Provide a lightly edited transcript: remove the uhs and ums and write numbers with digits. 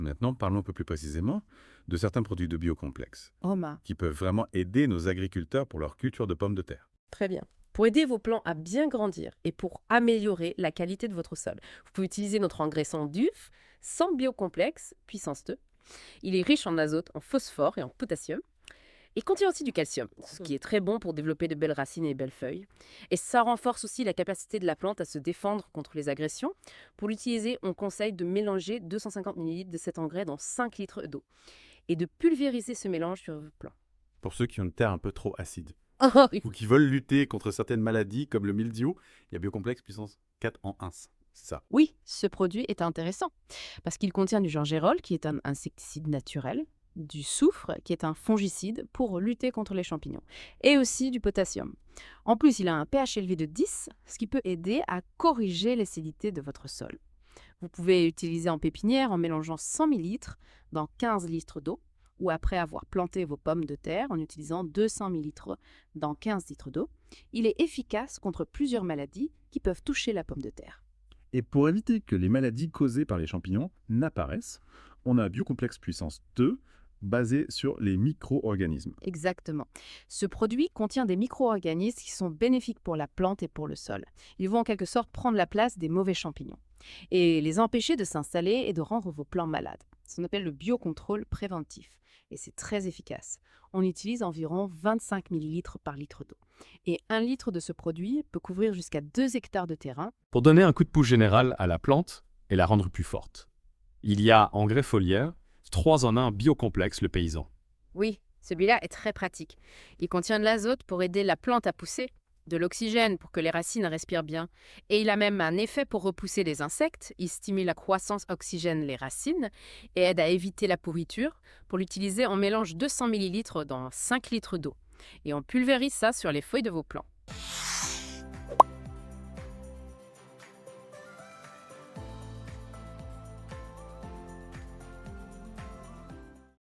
Maintenant, parlons un peu plus précisément de certains produits de biocomplexe Oma, qui peuvent vraiment aider nos agriculteurs pour leur culture de pommes de terre. Très bien. Pour aider vos plants à bien grandir et pour améliorer la qualité de votre sol, vous pouvez utiliser notre engraissant DUF sans biocomplexe, puissance 2. Il est riche en azote, en phosphore et en potassium. Il contient aussi du calcium, ce qui est très bon pour développer de belles racines et belles feuilles. Et ça renforce aussi la capacité de la plante à se défendre contre les agressions. Pour l'utiliser, on conseille de mélanger 250 ml de cet engrais dans 5 litres d'eau et de pulvériser ce mélange sur vos plants. Pour ceux qui ont une terre un peu trop acide Oh, oui. ou qui veulent lutter contre certaines maladies comme le mildiou, il y a Biocomplexe puissance 4 en 1. C'est ça. oui, ce produit est intéressant parce qu'il contient du gingerol, qui est un insecticide naturel, du soufre, qui est un fongicide pour lutter contre les champignons, et aussi du potassium. En plus, il a un pH élevé de 10, ce qui peut aider à corriger l'acidité de votre sol. Vous pouvez utiliser en pépinière en mélangeant 100 ml dans 15 litres d'eau, ou après avoir planté vos pommes de terre en utilisant 200 ml dans 15 litres d'eau. Il est efficace contre plusieurs maladies qui peuvent toucher la pomme de terre. Et pour éviter que les maladies causées par les champignons n'apparaissent, on a un biocomplexe puissance 2 basé sur les micro-organismes. Exactement. Ce produit contient des micro-organismes qui sont bénéfiques pour la plante et pour le sol. Ils vont en quelque sorte prendre la place des mauvais champignons et les empêcher de s'installer et de rendre vos plants malades. Ça s'appelle le biocontrôle préventif et c'est très efficace. On utilise environ 25 ml par litre d'eau. Et 1 litre de ce produit peut couvrir jusqu'à 2 hectares de terrain. Pour donner un coup de pouce général à la plante et la rendre plus forte, il y a engrais foliaire, 3 en 1 biocomplexe le paysan. Oui, celui-là est très pratique. Il contient de l'azote pour aider la plante à pousser, de l'oxygène pour que les racines respirent bien, et il a même un effet pour repousser les insectes. Il stimule la croissance, oxygène les racines et aide à éviter la pourriture. Pour l'utiliser, on mélange 200 ml dans 5 litres d'eau et on pulvérise ça sur les feuilles de vos plants.